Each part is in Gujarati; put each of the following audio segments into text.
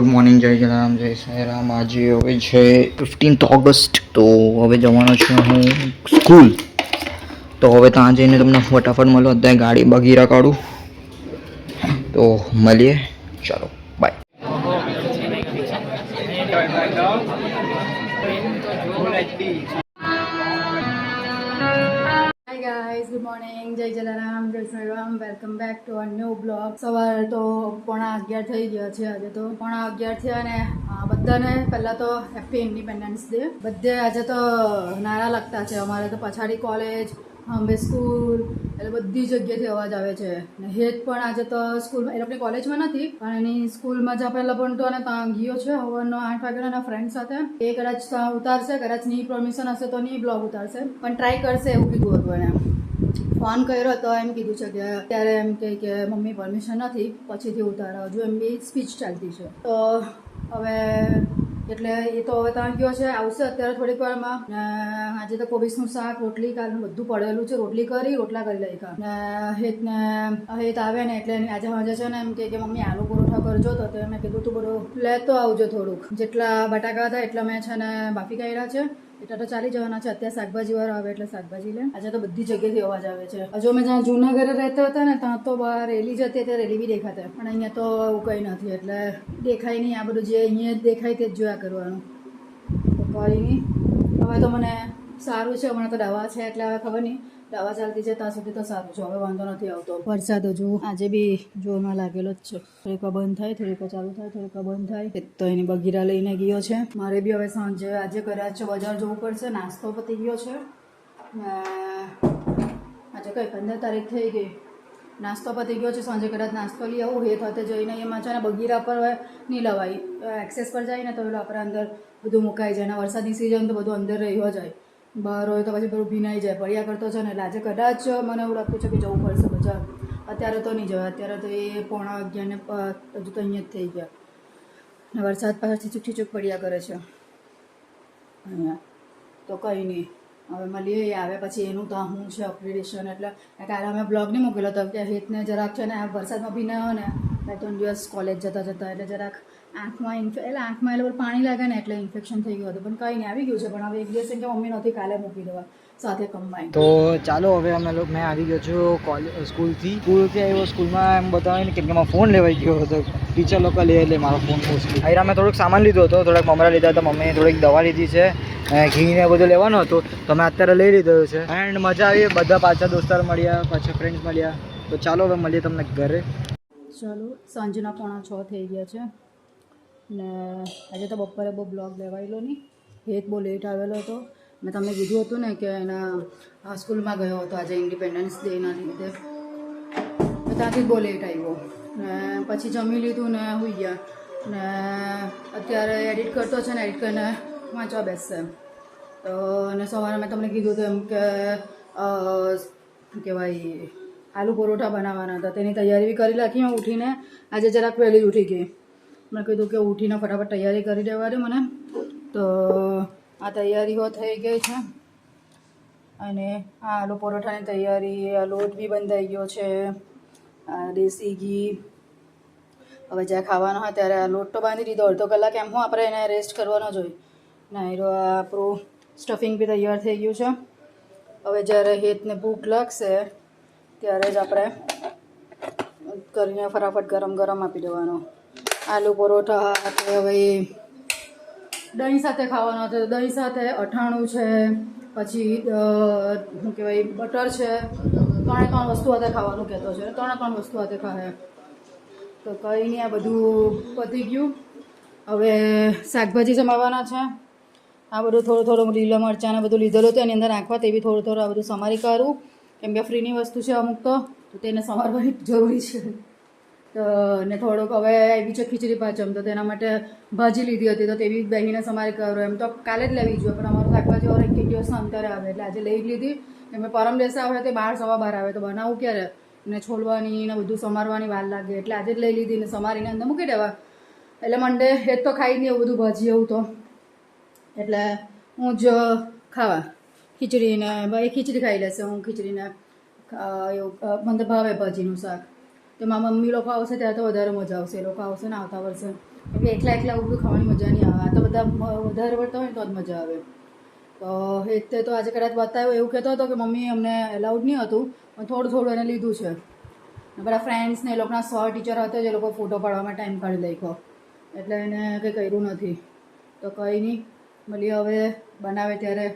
ગુડ મોર્નિંગ, જય જલારામ, જય સાંઈરામ. આજે હવે છે 15th ઓગસ્ટ. તો હવે જવાનો છું હું સ્કૂલ. તો હવે ત્યાં જઈને તમને ફટાફટ મળો. અત્યારે ગાડી બગીરા કાઢું. તો મળીએ, ચાલો bye. Hi guys, good morning, જય જલારામ, જય Shriram, welcome back to a new blog. સવારે તો 11:15 થઈ ગયા છે. આજે તો 11:15 થયા ને બધાને પહેલાં તો હેપી ઇન્ડિપેન્ડન્સ ડે. બધે આજે તો નારા લાગતા છે. અમારે તો પછાડી કોલેજ, અંબે સ્કૂલ, એટલે બધી જગ્યાએથી અવાજ આવે છે. ને હેત પણ આજે તો સ્કૂલમાં, એ લોકોની કોલેજમાં નથી પણ એની સ્કૂલમાં જ્યાં પહેલાં ભણતો અને ત્યાં ગયો છે હવાનો 8 વાગ્યાના એના ફ્રેન્ડ સાથે. એ કદાચ ત્યાં ઉતારશે, કદાચ ની પરમિશન હશે તો નહીં બ્લોગ ઉતારશે, પણ ટ્રાય કરશે એવું કીધું હતું એને. ફોન કર્યો તો એમ કીધું છે કે અત્યારે એમ કે મમ્મી પરમિશન નથી, પછીથી ઉતારો. હજુ એમ બી સ્પીચ ચાલતી છે. તો હવે એટલે એ તો હવે ત્યાં ગયો છે, આવશે અત્યારે થોડીક વારમાં. ને આજે તો કોબીસનું શાક, રોટલી, કાલનું બધું પડેલું છે. રોટલા કરી લખ્યા ને હેત આવે ને એટલે આજે છે ને એમ કે મમ્મી આલુ પરોઠા કરજો. તો મેં કીધું તું બધું લેતો આવજો થોડુંક. જેટલા બટાકા હતા એટલા મેં છે ને બાફી કાઢ્યા છે. એટલા તો ચાલી જવાના છે. અત્યારે શાકભાજી વાળો આવે એટલે શાકભાજી લે. આજે તો બધી જગ્યાએથી અવાજ આવે છે. હજુ અમે જ્યાં જૂના ઘરે રહેતા હતા ને ત્યાં તો બહાર રેલી જતી હતી, રેલી બી દેખાતા, પણ અહીંયા તો એવું કંઈ નથી એટલે દેખાય નહીં. આ બધું જે અહીંયા જ દેખાય તે જ જોયા કરવાનું. તો કંઈ નહીં. હવે તો મને સારું છે. હમણાં તો દવા છે એટલે હવે ખબર નહીં, દવા ચાલતી છે ત્યાં સુધી તો સારું છે. હવે વાંધો નથી આવતો. વરસાદ હજુ આજે બી જોરમાં લાગેલો જ છે. થોડીક બંધ થાય, થોડીક ચાલુ થાય, થોડીક બંધ થાય. તો એની બગીરા લઈને ગયો છે. મારે બી હવે સાંજે આજે કદાચ બજાર જવું પડશે. નાસ્તો પતી ગયો છે. આજે કઈ 15 તારીખ થઈ ગઈ. નાસ્તો પતી ગયો છે. સાંજે કદાચ નાસ્તો લઈ આવું. હેત સાથે જઈને એમાં છે ને બગીરા પર નહીં લવાય, એક્સેસ પર જાય ને તો પેલું આપણે અંદર બધું મુકાઈ જાય. ને વરસાદની સિઝન તો બધું અંદર રહ્યો જાય. બહાર હોય તો પછી બધું ભીનાઈ જાય, પડ્યા કરતો છે ને. એટલે આજે કદાચ મને એવું લાગતું છે કે જવું પડશે બજાર. અત્યારે તો નહીં જવાય. અત્યારે તો એ 11:15 ને હજુ તો અહીંયા જ થઈ ગયા. ને વરસાદ પાછળથી ચૂક પડ્યા કરે છે અહીંયા. તો કંઈ નહીં, હવે મળીએ. એ આવે પછી એનું તો શું છે અપગ્રેડેશન. એટલે કાલે અમે બ્લોગ નહીં મૂકેલો તો કે હેતને જરાક છે ને આ વરસાદમાં ભી ના ને 2-3 દિવસ કોલેજ જતા એટલે જરાક આંખમાં આંખમાં એટલે પાણી લાગે ને એટલે ઇન્ફેક્શન થઈ ગયું હતું. પણ કંઈ નહીં, આવી ગયું છે. પણ હવે એક દિવસ કે મમ્મી નથી, કાલે મૂકી દેવા સાથે કમ્બાઈન. તો ચાલો હવે મેં આવી ગયો છું સ્કૂલથી આવ્યો. સ્કૂલમાં એમ બતાવે ને કેમ કે મારો ફોન લેવાઈ ગયો હતો. ટીચર લોકો લે એટલે મારો ફોન મોસ્ટલી આયરા. મેં થોડુંક સામાન લીધો હતો, થોડાક મમરા લીધા હતા. મમ્મીએ થોડીક દવા લીધી છે, ઘી ને બધું લેવાનું હતું તો મેં અત્યારે લઈ લીધું છે. એન્ડ મજા આવી. બધા પાછા દોસ્તાર મળ્યા, પાછા ફ્રેન્ડ્સ મળ્યા. તો ચાલો હવે મળીએ તમને ઘરે. ચાલો, સાંજના 5:45 થઈ ગયા છે. ને આજે તો બપોરે બહુ બ્લોગ લેવાયેલો નહીં. હેત બહુ લેટ આવેલો હતો. મેં તમને કીધું હતું ને કે એના સ્કૂલમાં ગયો હતો આજે ઇન્ડિપેન્ડન્સ ડેના લીધે. ત્યાંથી બહુ લેટ આવ્યો. ને પછી જમી લીધું ને સુઈ ગયા. ને અત્યારે એડિટ કરતો છે ને, એડિટ કરીને વાંચવા બેસશે. તો અને સવારે મેં તમને કીધું હતું એમ કે શું કહેવાય, આલુ પરોઠા બનાવવાના હતા. તેની તૈયારી બી કરી રાખી. હું ઉઠીને આજે જરાક વહેલી જ ઉઠી ગઈ. મેં કીધું કે ઉઠીને ફટાફટ તૈયારી કરી દેવા દે મને. તો આ તૈયારીઓ થઈ ગઈ છે. અને આ આલુ પરોઠાની તૈયારી, આ લોટ બી બંધાઈ ગયો છે, આ દેશી ઘી. હવે જ્યાં ખાવાનો હોય ત્યારે આ લોટ તો બાંધી દીધો. અડધો કલાક એમ હું આપણે એને રેસ્ટ કરવાનો જ હોય. ના એ આપણું સ્ટફિંગ બી તૈયાર થઈ ગયું છે. હવે જ્યારે હેતને ભૂખ લાગશે ત્યારે જ આપણે કરીને ફટાફટ ગરમ ગરમ આપી દેવાનો. આલુ પરોઠા હવે દહીં સાથે ખાવાનો હતો. દહીં સાથે અથાણું છે, પછી શું કહેવાય બટર છે. 3 વસ્તુ સાથે ખાવાનું કહેતો છે. 3 વસ્તુ સાથે ખાય. તો કંઈ નહીં, આ બધું પતી ગયું. હવે શાકભાજી સમારવાના છે. આ બધું થોડું લીલા મરચાં બધું લીધેલું હતું એની અંદર નાખવા. તે બી થોડું આ બધું સમારી કાઢું કેમ કે ફ્રીની વસ્તુ છે અમુક તો તેને સમારવાની જરૂરી છે. ને થોડુંક હવે આવી છે ખીચડી પાચમ, તો તેના માટે ભાજી લીધી હતી તો તે બી બેહીને સમારી કરો. એમ તો કાલે જ લેવી જોઈએ પણ અમારું શાકભાજી ઓર એક દિવસના અંતરે આવે એટલે આજે લઈ જ લીધી. કેમ કે પરમ દિવસે આવે તે 12-12 આવે તો બનાવું ક્યારે, ને છોલવાની ને બધું સમારવાની વાર લાગે એટલે આજે જ લઈ લીધી ને સમારીને અંદર મૂકી દેવા. એટલે મંડે એ તો ખાઈ જ નહીં એવું બધું ભાજી એવું તો. એટલે હું જ ખાવા ખીચડીને ભાઈ ખીચડી ખાઈ લેશે. હું ખીચડીને એવું મને ભાવે ભાજીનું શાક. તો મારા મમ્મી લોકો આવશે ત્યારે તો વધારે મજા આવશે. એ લોકો આવશે ને આવતા વર્ષે એટલે એકલા એકલા ઉભું ખાવાની મજા નહીં આવે. આ તો બધા વધારે પડતા હોય ને તો જ મજા આવે. તો હેતે તો આજે કદાચ બતાવ્યો એવું કહેતો હતો કે મમ્મી અમને એલાઉડ નહીં હતું પણ થોડું થોડું એને લીધું છે. ને બધા ફ્રેન્ડ્સ ને એ લોકોના સર ટીચર હતા જે લોકો ફોટો પાડવામાં ટાઈમ કાઢી નાખ્યો એટલે એને કંઈ કર્યું નથી. તો કંઈ નહીં, મળીએ હવે બનાવે ત્યારે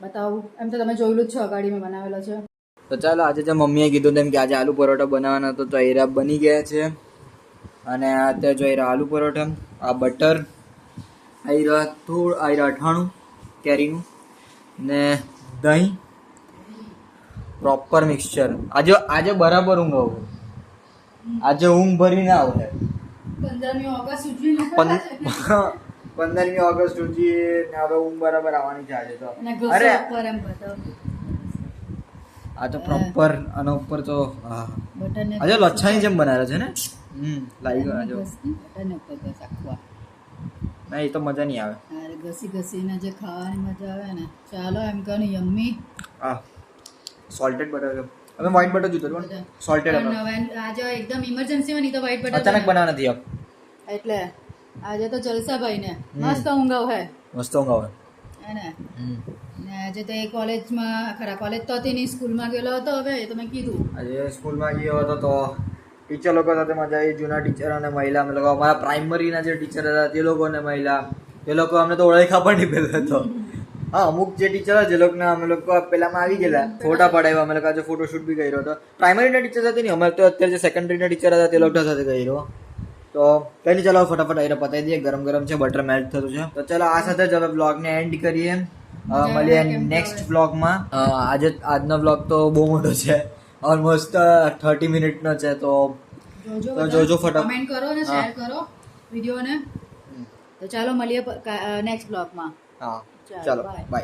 બતાવું. એમ તો તમે જોયેલું જ છે, અગાડી મેં બનાવેલો છે. તો ચાલો, આજે જે મમ્મીએ કીધું તેમ કે આજે આલુ પરોઠા બનાવવાના હતો તો એરા બની ગયા છે. અને અત્યારે જો એરા આલુ પરોઠા, આ બટર, આયરા અઠાણું કેરીનું ને દહીં, પ્રોપર મિક્સચર. આજે બરાબર ઊંઘ આવું, આજે ઊંઘ ભરી ના આવે. 15મી ઓગસ્ટ સુધી 15મી ઓગસ્ટ સુધી ને હવે ઊંઘ બરાબર આવવાની છે આજે તો. અરે એમ બતાવો આ તો પ્રોપર આના ઉપર તો બટરને આજે લચ્છાની જેમ બનાવેલા છે ને. લાવી ગયો આજે. બટરને ઉપર બસ આખવા. ના એ તો મજા નહીં આવે. અરે ઘસી ઘસીને જે ખાવાની મજા આવે ને. ચાલો એમ કહો ને, યમ્મી. હા, સોલ્ટેડ બટર. હવે વ્હાઈટ બટર જોતો હતો, સોલ્ટેડ હતો. આજે એકદમ ઇમરજન્સીમાં નહીં તો વ્હાઈટ બટર અચાનક બનાવવા નથી આપ એટલે આજે તો જલસા ભાઈ ને મસ્ત ઊંઘાવ હે. મસ્ત ઊંઘ આવે હે ને. ને આજે તો એ કોલેજમાં, ખરા કોલેજ તો હતી નહીં, સ્કૂલમાં ગયેલો હતો. હવે એ તો મેં કીધું આજે સ્કૂલમાં ગયો હતો તો ટીચર લોકો સાથે મજા આવી. જૂના ટીચર અને મહિલા, અમે લોકો અમારા પ્રાઇમરીના જે ટીચર હતા તે લોકો અને મહિલા, એ લોકો અમને તો ઓળખા પણ નહીં પહેલો હતો. હા, અમુક જે ટીચર હતા જે લોકોને અમે લોકો પહેલામાં આવી ગયેલા, ફોટા પડાવ્યા. અમે લોકો આજે ફોટોશૂટ બી કર્યો હતો. પ્રાઇમરીના ટીચર સાથે નહીં, અમે તો અત્યારે જે સેકન્ડરીના ટીચર હતા તે લોકો સાથે કર્યો. તો કંઈ નહીં, ચાલો ફટાફટ આયરા પતાવી દઈએ. ગરમ ગરમ છે, બટર મેલ્ટ થતું છે. તો ચાલો આ સાથે જ હવે બ્લોગને એન્ડ કરીએ. મળીએ નેક્સ્ટ બ્લોગમાં. આજનો બ્લોગ તો બહુ મોટો છે, ઓલમોસ્ટ 30 મિનિટનો છે. તો જોજો ફટાફટ, કમેન્ટ કરો અને શેર કરો વિડીયોને. તો ચાલો મળીએ નેક્સ્ટ બ્લોગમાં. હા ચાલો, બાય.